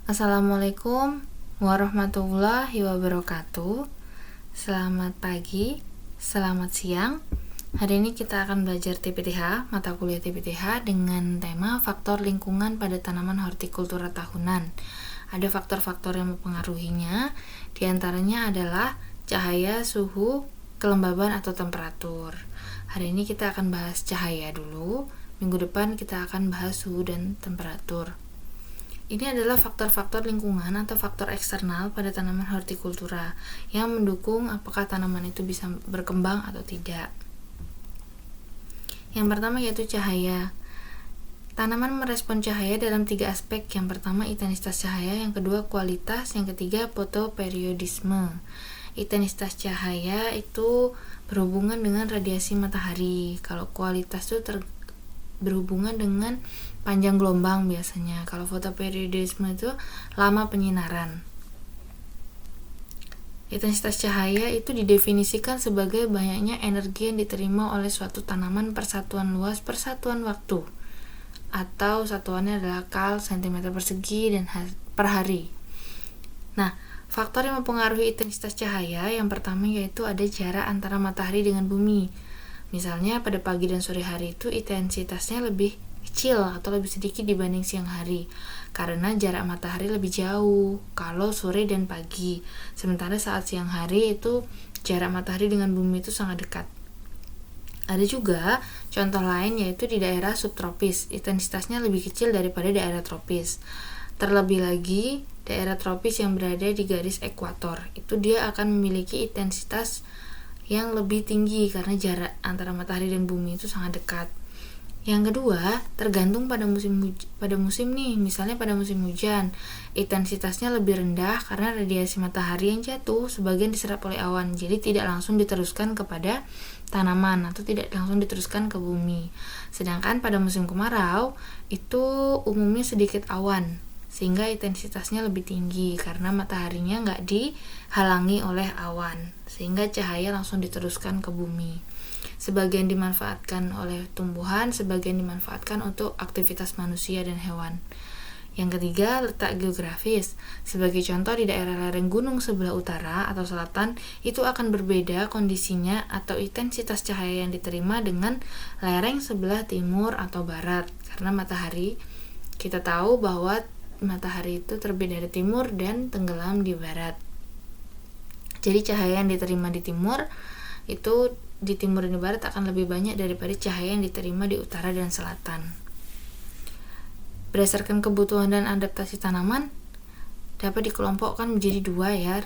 Assalamualaikum warahmatullahi wabarakatuh. Selamat pagi, selamat siang. Hari ini kita akan belajar TPTH, mata kuliah TPTH dengan tema faktor lingkungan pada tanaman hortikultura tahunan. Ada faktor-faktor yang mempengaruhinya, diantaranya adalah cahaya, suhu, kelembaban atau temperatur. Hari ini kita akan bahas cahaya dulu, minggu depan kita akan bahas suhu dan temperatur. Ini adalah faktor-faktor lingkungan atau faktor eksternal pada tanaman hortikultura yang mendukung apakah tanaman itu bisa berkembang atau tidak. Yang pertama yaitu cahaya. Tanaman merespon cahaya dalam 3 aspek. Yang pertama intensitas cahaya, yang kedua kualitas, yang ketiga fotoperiodisme. Intensitas cahaya itu berhubungan dengan radiasi matahari. Kalau kualitas itu berhubungan dengan panjang gelombang biasanya. Kalau fotoperiodisme itu lama penyinaran. Intensitas cahaya itu didefinisikan sebagai banyaknya energi yang diterima oleh suatu tanaman per satuan luas per satuan waktu, atau satuannya adalah kal, cm persegi, dan per hari. Nah, faktor yang mempengaruhi intensitas cahaya yang pertama yaitu ada jarak antara matahari dengan bumi. Misalnya pada pagi dan sore hari itu intensitasnya lebih kecil atau lebih sedikit dibanding siang hari karena jarak matahari lebih jauh kalau sore dan pagi. Sementara saat siang hari itu jarak matahari dengan bumi itu sangat dekat. Ada juga contoh lain yaitu di daerah subtropis, intensitasnya lebih kecil daripada daerah tropis. Terlebih lagi daerah tropis yang berada di garis ekuator itu dia akan memiliki intensitas yang lebih tinggi karena jarak antara matahari dan bumi itu sangat dekat. Yang kedua, tergantung pada musim nih. Misalnya pada musim hujan, intensitasnya lebih rendah karena radiasi matahari yang jatuh sebagian diserap oleh awan, jadi tidak langsung diteruskan kepada tanaman atau tidak langsung diteruskan ke bumi. Sedangkan pada musim kemarau itu umumnya sedikit awan, sehingga intensitasnya lebih tinggi karena mataharinya nggak dihalangi oleh awan, sehingga cahaya langsung diteruskan ke bumi. Sebagian dimanfaatkan oleh tumbuhan, sebagian dimanfaatkan untuk aktivitas manusia dan hewan. Yang ketiga, letak geografis. Sebagai contoh, di daerah lereng gunung sebelah utara atau selatan itu akan berbeda kondisinya atau intensitas cahaya yang diterima dengan lereng sebelah timur atau barat, karena matahari, kita tahu bahwa matahari itu terbit dari timur dan tenggelam di barat. Jadi cahaya yang diterima di timur itu di timur dan di barat akan lebih banyak daripada cahaya yang diterima di utara dan selatan. Berdasarkan kebutuhan dan adaptasi tanaman dapat dikelompokkan menjadi 2 ya.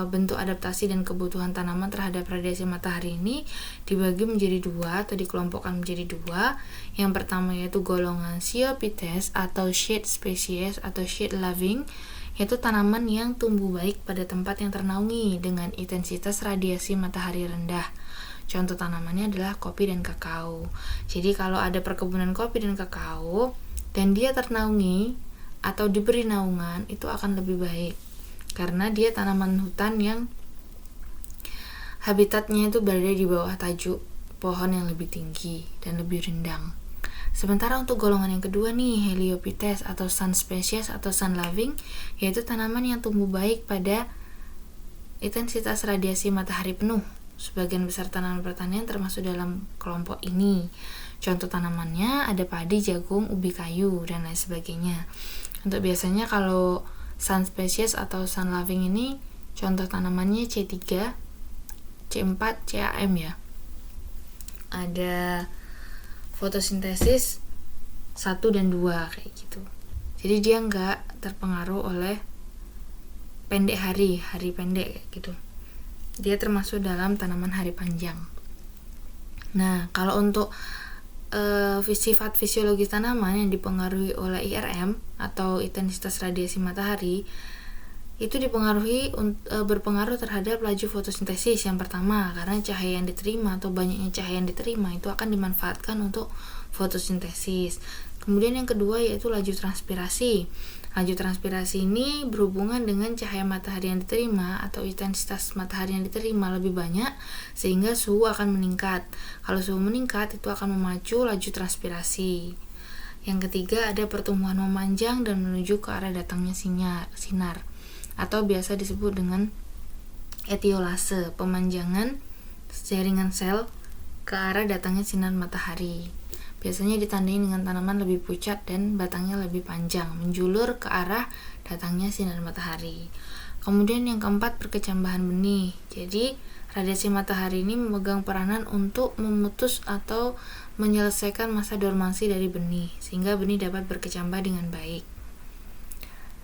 Bentuk adaptasi dan kebutuhan tanaman terhadap radiasi matahari ini dibagi menjadi 2 atau dikelompokkan menjadi 2. Yang pertama yaitu golongan Sciophytes atau shade species atau shade loving, yaitu tanaman yang tumbuh baik pada tempat yang ternaungi dengan intensitas radiasi matahari rendah. Contoh tanamannya adalah kopi dan kakao. Jadi kalau ada perkebunan kopi dan kakao dan dia ternaungi atau diberi naungan, itu akan lebih baik karena dia tanaman hutan yang habitatnya itu berada di bawah tajuk pohon yang lebih tinggi dan lebih rindang. Sementara untuk golongan yang kedua nih, Heliophytes atau sun species atau sun loving, yaitu tanaman yang tumbuh baik pada intensitas radiasi matahari penuh. Sebagian besar tanaman pertanian termasuk dalam kelompok ini. Contoh tanamannya ada padi, jagung, ubi kayu, dan lain sebagainya. Untuk biasanya kalau sun species atau sun loving ini contoh tanamannya C3, C4, CAM ya. Ada fotosintesis 1 dan 2 kayak gitu. Jadi dia enggak terpengaruh oleh pendek hari pendek kayak gitu. Dia termasuk dalam tanaman hari panjang. Nah, kalau untuk sifat fisiologis tanaman yang dipengaruhi oleh IRM atau intensitas radiasi matahari itu berpengaruh terhadap laju fotosintesis. Yang pertama, karena cahaya yang diterima atau banyaknya cahaya yang diterima itu akan dimanfaatkan untuk fotosintesis. Kemudian yang kedua yaitu laju transpirasi. Laju transpirasi ini berhubungan dengan cahaya matahari yang diterima atau intensitas matahari yang diterima lebih banyak sehingga suhu akan meningkat. Kalau suhu meningkat itu akan memacu laju transpirasi. Yang ketiga ada pertumbuhan memanjang dan menuju ke arah datangnya sinar atau biasa disebut dengan etiolase, pemanjangan jaringan sel ke arah datangnya sinar matahari. Biasanya ditandai dengan tanaman lebih pucat dan batangnya lebih panjang, menjulur ke arah datangnya sinar matahari. Kemudian yang keempat, perkecambahan benih. Jadi radiasi matahari ini memegang peranan untuk memutus atau menyelesaikan masa dormansi dari benih, sehingga benih dapat berkecambah dengan baik.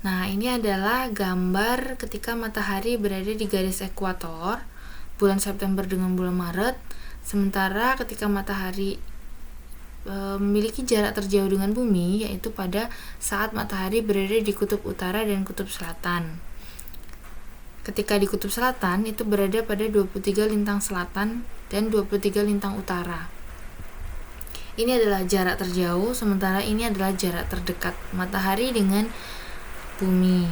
Nah, ini adalah gambar ketika matahari berada di garis ekuator, bulan September dengan bulan Maret, sementara ketika matahari memiliki jarak terjauh dengan bumi, yaitu pada saat matahari berada di kutub utara dan kutub selatan. Ketika di kutub selatan, itu berada pada 23 lintang selatan dan 23 lintang utara. Ini adalah jarak terjauh, sementara ini adalah jarak terdekat matahari dengan bumi.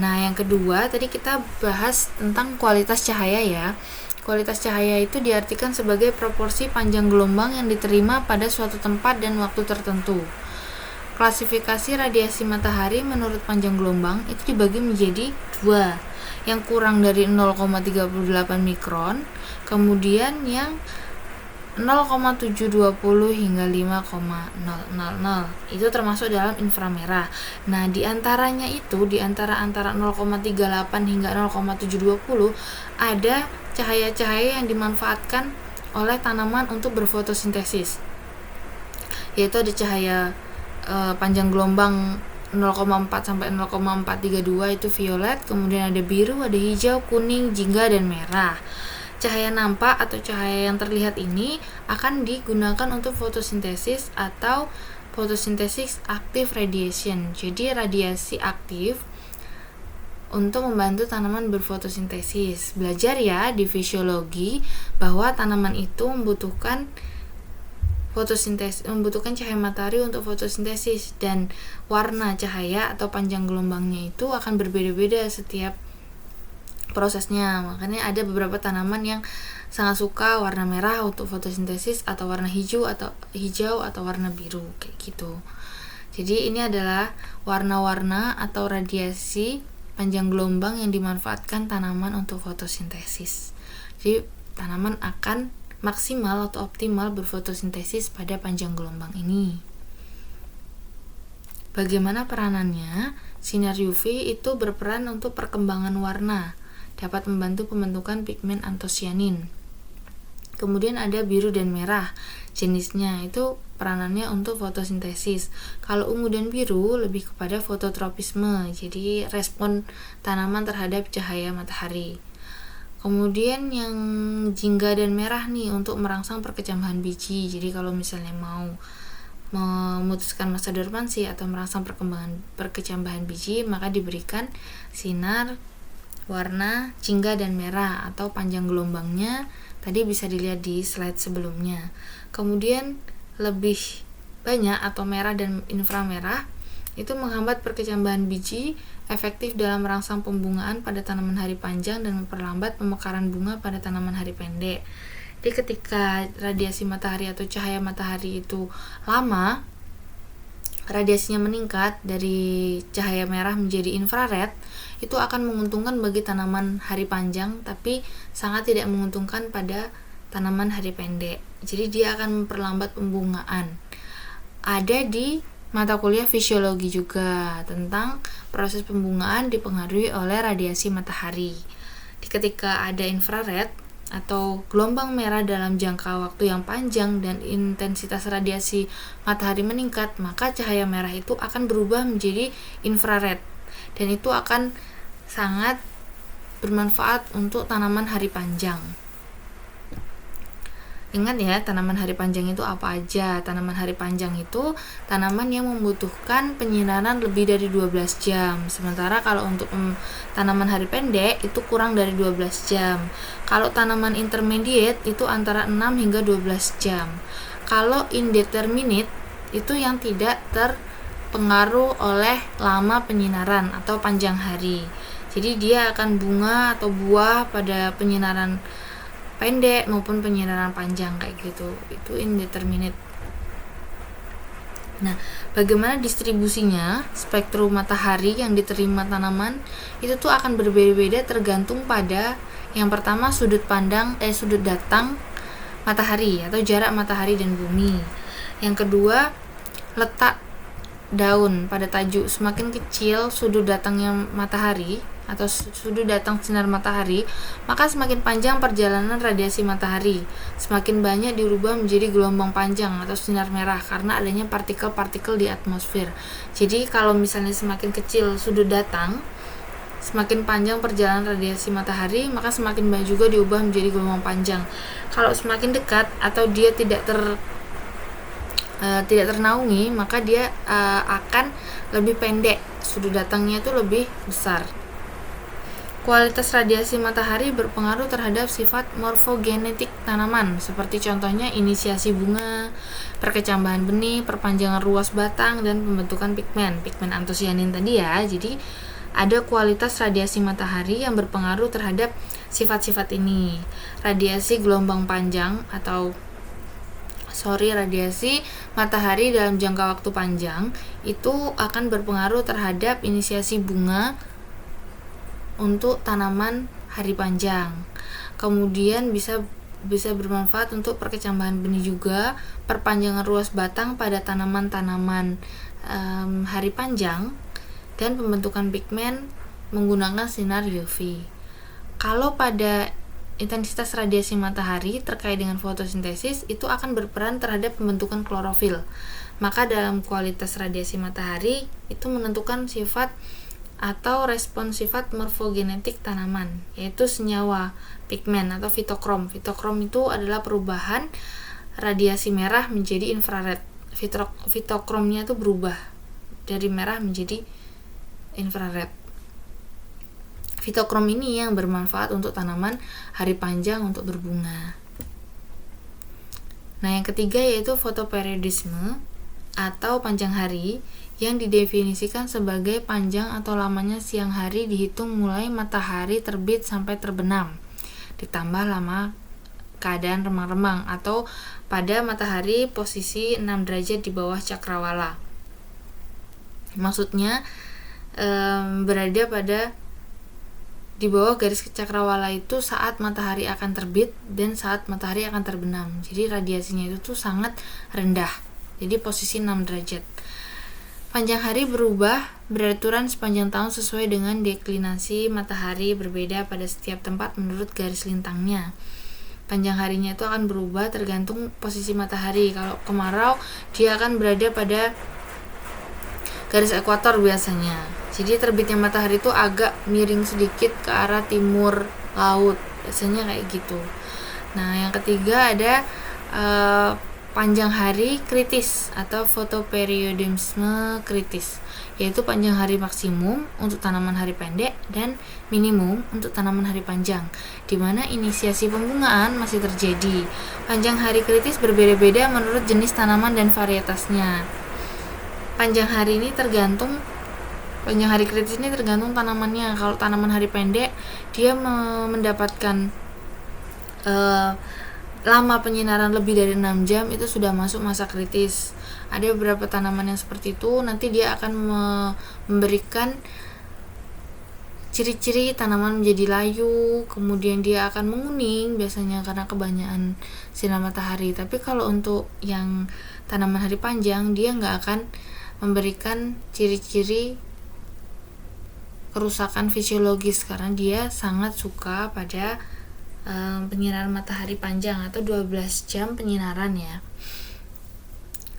Nah, yang kedua, tadi kita bahas tentang kualitas cahaya ya. Kualitas cahaya itu diartikan sebagai proporsi panjang gelombang yang diterima pada suatu tempat dan waktu tertentu. Klasifikasi radiasi matahari menurut panjang gelombang itu dibagi menjadi dua, yang kurang dari 0,38 mikron, kemudian yang 0,720 hingga 5,000 itu termasuk dalam inframerah. Nah, di antara 0,38 hingga 0,720 ada cahaya-cahaya yang dimanfaatkan oleh tanaman untuk berfotosintesis, yaitu ada cahaya panjang gelombang 0,4 sampai 0,432 itu violet, kemudian ada biru, ada hijau, kuning, jingga, dan merah. Cahaya nampak atau cahaya yang terlihat ini akan digunakan untuk fotosintesis atau fotosintesis active radiation. Jadi radiasi aktif untuk membantu tanaman berfotosintesis. Belajar ya di fisiologi bahwa tanaman itu membutuhkan cahaya matahari untuk fotosintesis, dan warna cahaya atau panjang gelombangnya itu akan berbeda-beda setiap prosesnya. Makanya ada beberapa tanaman yang sangat suka warna merah untuk fotosintesis, atau warna hijau atau warna biru kayak gitu. Jadi ini adalah warna-warna atau radiasi panjang gelombang yang dimanfaatkan tanaman untuk fotosintesis. Jadi tanaman akan maksimal atau optimal berfotosintesis pada panjang gelombang ini. Bagaimana peranannya? Sinar UV itu berperan untuk perkembangan warna, dapat membantu pembentukan pigmen antosianin. Kemudian ada biru dan merah, jenisnya itu peranannya untuk fotosintesis. Kalau ungu dan biru lebih kepada fototropisme, jadi respon tanaman terhadap cahaya matahari. Kemudian yang jingga dan merah nih untuk merangsang perkecambahan biji. Jadi kalau misalnya mau memutuskan masa dormansi atau merangsang perkecambahan biji, maka diberikan sinar warna jingga dan merah atau panjang gelombangnya tadi bisa dilihat di slide sebelumnya. Kemudian lebih banyak atau merah dan inframerah itu menghambat perkecambahan biji, efektif dalam merangsang pembungaan pada tanaman hari panjang dan memperlambat pemekaran bunga pada tanaman hari pendek. Jadi ketika radiasi matahari atau cahaya matahari itu lama, radiasinya meningkat dari cahaya merah menjadi infrared, itu akan menguntungkan bagi tanaman hari panjang, tapi sangat tidak menguntungkan pada tanaman hari pendek. Jadi dia akan memperlambat pembungaan. Ada di mata kuliah fisiologi juga tentang proses pembungaan dipengaruhi oleh radiasi matahari. Ketika ada infrared atau gelombang merah dalam jangka waktu yang panjang dan intensitas radiasi matahari meningkat, maka cahaya merah itu akan berubah menjadi infrared, dan itu akan sangat bermanfaat untuk tanaman hari panjang. Ingat ya, tanaman hari panjang itu apa aja? Tanaman hari panjang itu tanaman yang membutuhkan penyinaran lebih dari 12 jam. Sementara kalau untuk tanaman hari pendek itu kurang dari 12 jam. Kalau tanaman intermediate itu antara 6 hingga 12 jam. Kalau indeterminate itu yang tidak terpengaruh oleh lama penyinaran atau panjang hari. Jadi dia akan bunga atau buah pada penyinaran pendek maupun penyinaran panjang kayak gitu. Itu indeterminate. Nah, bagaimana distribusinya spektrum matahari yang diterima tanaman itu tuh akan berbeda-beda tergantung pada yang pertama sudut datang matahari atau jarak matahari dan bumi. Yang kedua, letak daun pada tajuk. Semakin kecil sudut datangnya matahari atau sudut datang sinar matahari, maka semakin panjang perjalanan radiasi matahari, semakin banyak dirubah menjadi gelombang panjang atau sinar merah karena adanya partikel-partikel di atmosfer. Jadi kalau misalnya semakin kecil sudut datang, semakin panjang perjalanan radiasi matahari, maka semakin banyak juga diubah menjadi gelombang panjang. Kalau semakin dekat atau dia tidak ternaungi, maka dia akan lebih pendek, sudut datangnya itu lebih besar. Kualitas radiasi matahari berpengaruh terhadap sifat morfogenetik tanaman, seperti contohnya inisiasi bunga, perkecambahan benih, perpanjangan ruas batang, dan pembentukan pigmen antosianin tadi ya. Jadi ada kualitas radiasi matahari yang berpengaruh terhadap sifat-sifat ini. Radiasi gelombang panjang radiasi matahari dalam jangka waktu panjang itu akan berpengaruh terhadap inisiasi bunga untuk tanaman hari panjang. Kemudian bisa bermanfaat untuk perkecambahan benih juga, perpanjangan ruas batang pada tanaman-tanaman hari panjang, dan pembentukan pigmen menggunakan sinar UV. Kalau pada intensitas radiasi matahari terkait dengan fotosintesis itu akan berperan terhadap pembentukan klorofil. Maka dalam kualitas radiasi matahari itu menentukan sifat atau respon sifat morfogenetik tanaman, yaitu senyawa pigmen atau fitokrom. Fitokrom itu adalah perubahan radiasi merah menjadi infrared. Fitokromnya itu berubah dari merah menjadi infrared. Fitokrom ini yang bermanfaat untuk tanaman hari panjang untuk berbunga. Nah, yang ketiga yaitu fotoperiodisme atau panjang hari, yang didefinisikan sebagai panjang atau lamanya siang hari dihitung mulai matahari terbit sampai terbenam, ditambah lama keadaan remang-remang atau pada matahari posisi 6 derajat di bawah cakrawala. Maksudnya berada pada di bawah garis cakrawala itu saat matahari akan terbit dan saat matahari akan terbenam. Jadi radiasinya itu tuh sangat rendah. Jadi posisi 6 derajat. Panjang hari berubah beraturan sepanjang tahun sesuai dengan deklinasi matahari berbeda pada setiap tempat menurut garis lintangnya. Panjang harinya itu akan berubah tergantung posisi matahari. Kalau kemarau dia akan berada pada garis ekuator biasanya. Jadi terbitnya matahari itu agak miring sedikit ke arah timur laut. Biasanya kayak gitu. Nah, yang ketiga ada panjang hari kritis atau fotoperiodisme kritis, yaitu panjang hari maksimum untuk tanaman hari pendek dan minimum untuk tanaman hari panjang, di mana inisiasi pembungaan masih terjadi. Panjang hari kritis berbeda-beda menurut jenis tanaman dan varietasnya. Panjang hari kritis ini tergantung tanamannya. Kalau tanaman hari pendek, dia mendapatkan lama penyinaran lebih dari 6 jam itu sudah masuk masa kritis. Ada beberapa tanaman yang seperti itu, nanti dia akan memberikan ciri-ciri tanaman menjadi layu, kemudian dia akan menguning biasanya karena kebanyakan sinar matahari. Tapi kalau untuk yang tanaman hari panjang, dia nggak akan memberikan ciri-ciri kerusakan fisiologis karena dia sangat suka pada penyinaran matahari panjang atau 12 jam penyinaran ya.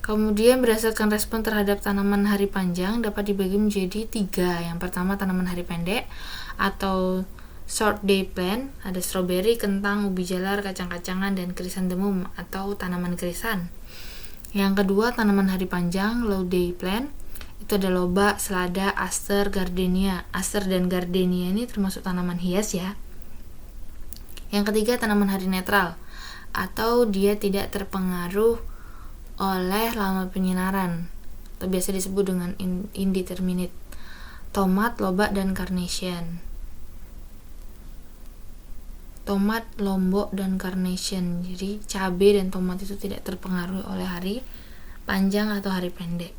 Kemudian berdasarkan respon terhadap tanaman hari panjang dapat dibagi menjadi 3. Yang pertama tanaman hari pendek atau short day plant, ada stroberi, kentang, ubi jalar, kacang-kacangan, dan krisantemum atau tanaman krisan. Yang kedua tanaman hari panjang low day plant, itu ada lobak, selada, aster, gardenia. Aster dan gardenia ini termasuk tanaman hias ya. Yang ketiga tanaman hari netral atau dia tidak terpengaruh oleh lama penyinaran atau biasa disebut dengan indeterminate. Tomat, lobak, dan carnation. Tomat, lombok, dan carnation. Jadi cabai dan tomat itu tidak terpengaruh oleh hari panjang atau hari pendek.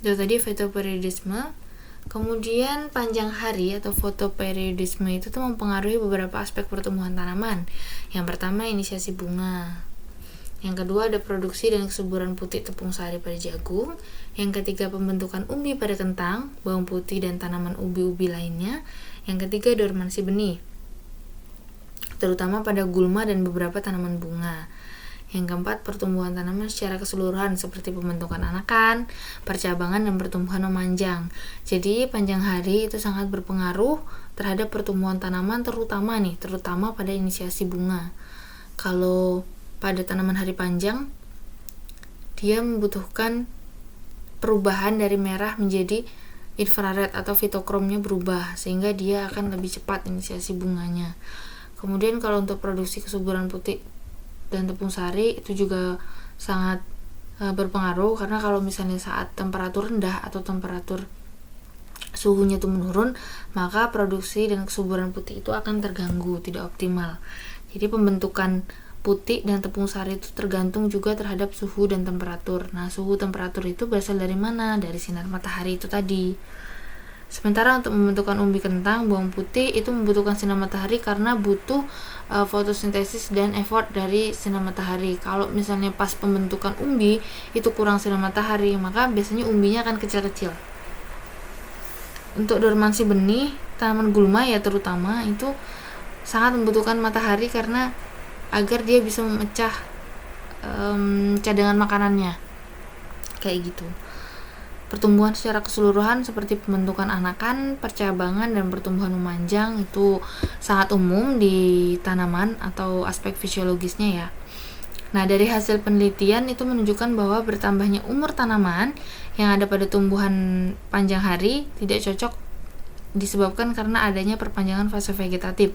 Itu tadi fotoperiodisme. Kemudian panjang hari atau fotoperiodisme itu tuh mempengaruhi beberapa aspek pertumbuhan tanaman. Yang pertama, inisiasi bunga. Yang kedua, ada produksi dan kesuburan putih tepung sari pada jagung. Yang ketiga, pembentukan umbi pada kentang, bawang putih, dan tanaman ubi-ubi lainnya. Yang ketiga, dormansi benih, terutama pada gulma dan beberapa tanaman bunga. Yang keempat, pertumbuhan tanaman secara keseluruhan seperti pembentukan anakan, percabangan, dan pertumbuhan memanjang. Jadi panjang hari itu sangat berpengaruh terhadap pertumbuhan tanaman, terutama pada inisiasi bunga. Kalau pada tanaman hari panjang, dia membutuhkan perubahan dari merah menjadi infrared atau fitokromnya berubah, sehingga dia akan lebih cepat inisiasi bunganya. Kemudian kalau untuk produksi kesuburan putih dan tepung sari itu juga sangat berpengaruh, karena kalau misalnya saat temperatur rendah atau temperatur suhunya itu menurun, maka produksi dan kesuburan putih itu akan terganggu, tidak optimal. Jadi pembentukan putih dan tepung sari itu tergantung juga terhadap suhu dan temperatur. Nah, suhu temperatur itu berasal dari mana? Dari sinar matahari itu tadi. Sementara untuk membentukkan umbi kentang, bawang putih itu membutuhkan sinar matahari karena butuh fotosintesis dan effort dari sinar matahari. Kalau misalnya pas pembentukan umbi itu kurang sinar matahari, maka biasanya umbinya akan kecil-kecil. Untuk dormansi benih, tanaman gulma ya terutama, itu sangat membutuhkan matahari karena agar dia bisa memecah cadangan makanannya, kayak gitu. Pertumbuhan secara keseluruhan seperti pembentukan anakan, percabangan, dan pertumbuhan memanjang itu sangat umum di tanaman atau aspek fisiologisnya ya. Nah, dari hasil penelitian itu menunjukkan bahwa bertambahnya umur tanaman yang ada pada tumbuhan panjang hari tidak cocok disebabkan karena adanya perpanjangan fase vegetatif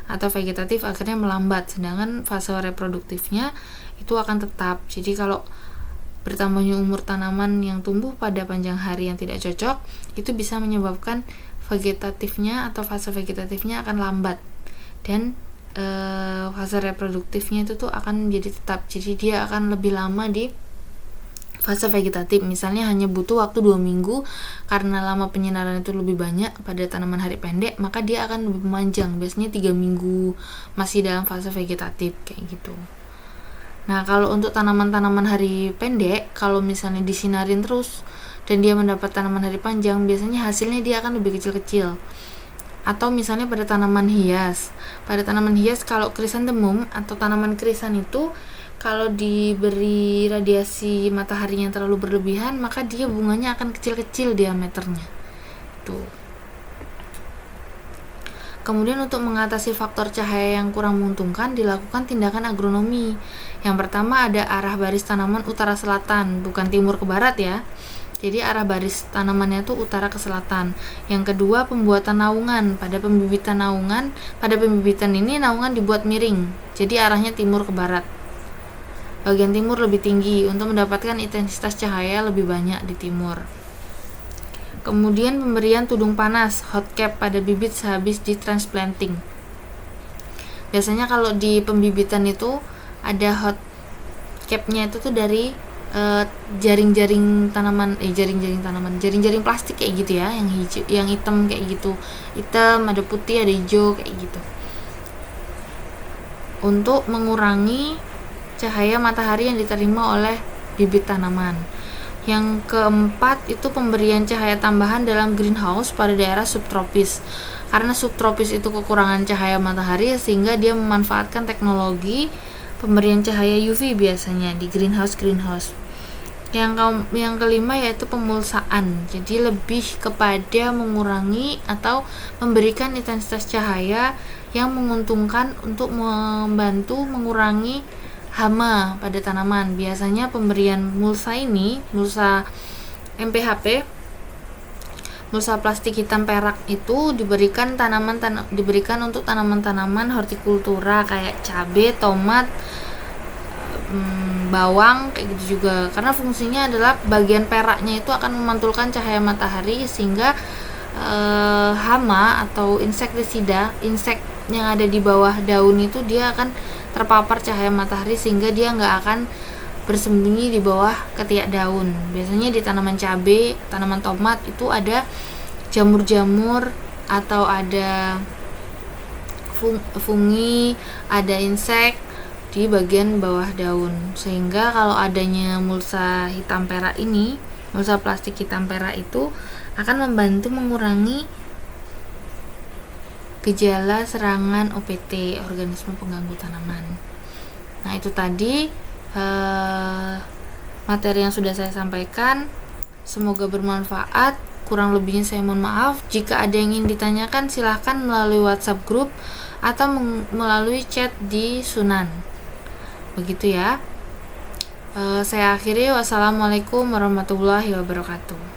atau vegetatif akhirnya melambat, sedangkan fase reproduktifnya itu akan tetap. Jadi kalau bertambahnya umur tanaman yang tumbuh pada panjang hari yang tidak cocok, itu bisa menyebabkan vegetatifnya atau fase vegetatifnya akan lambat, dan fase reproduktifnya itu tuh akan menjadi tetap. Jadi dia akan lebih lama di fase vegetatif. Misalnya hanya butuh waktu 2 minggu karena lama penyinaran itu lebih banyak pada tanaman hari pendek, maka dia akan lebih memanjang, biasanya 3 minggu masih dalam fase vegetatif kayak gitu. Nah, kalau untuk tanaman-tanaman hari pendek, kalau misalnya disinarin terus dan dia mendapat tanaman hari panjang, biasanya hasilnya dia akan lebih kecil-kecil. Atau misalnya pada tanaman hias. Pada tanaman hias, kalau krisantemum atau tanaman krisan itu kalau diberi radiasi matahari yang terlalu berlebihan, maka dia bunganya akan kecil-kecil diameternya. Tuh. Kemudian untuk mengatasi faktor cahaya yang kurang menguntungkan, dilakukan tindakan agronomi. Yang pertama ada arah baris tanaman utara selatan, bukan timur ke barat ya. Jadi arah baris tanamannya itu utara ke selatan. Yang kedua pembuatan naungan. Pada pembibitan ini naungan dibuat miring. Jadi arahnya timur ke barat. Bagian timur lebih tinggi untuk mendapatkan intensitas cahaya lebih banyak di timur. Kemudian pemberian tudung panas hot cap pada bibit sehabis di transplanting. Biasanya kalau di pembibitan itu ada hot capnya itu tuh dari jaring-jaring plastik kayak gitu ya, yang hijau, yang hitam kayak gitu. Hitam, ada putih, ada hijau kayak gitu. Untuk mengurangi cahaya matahari yang diterima oleh bibit tanaman. Yang keempat itu pemberian cahaya tambahan dalam greenhouse pada daerah subtropis. Karena subtropis itu kekurangan cahaya matahari, sehingga dia memanfaatkan teknologi pemberian cahaya UV biasanya di greenhouse. Yang kelima yaitu pemulsaan. Jadi lebih kepada mengurangi atau memberikan intensitas cahaya yang menguntungkan untuk membantu mengurangi hama pada tanaman. Biasanya pemberian mulsa MPHP, mulsa plastik hitam perak itu diberikan untuk tanaman-tanaman hortikultura kayak cabai, tomat, bawang kayak gitu juga. Karena fungsinya adalah bagian peraknya itu akan memantulkan cahaya matahari sehingga hama atau insek yang ada di bawah daun itu dia akan terpapar cahaya matahari sehingga dia nggak akan bersembunyi di bawah ketiak daun. Biasanya di tanaman cabai, tanaman tomat itu ada jamur-jamur atau ada fungi, ada insek di bagian bawah daun. Sehingga kalau adanya mulsa hitam perak ini, mulsa plastik hitam perak itu akan membantu mengurangi gejala serangan OPT, organisme pengganggu tanaman. Nah, itu tadi materi yang sudah saya sampaikan. Semoga bermanfaat. Kurang lebihnya saya mohon maaf. Jika ada yang ingin ditanyakan, silahkan melalui WhatsApp group atau melalui chat di Sunan. Begitu ya. Saya akhiri. Wassalamualaikum warahmatullahi wabarakatuh.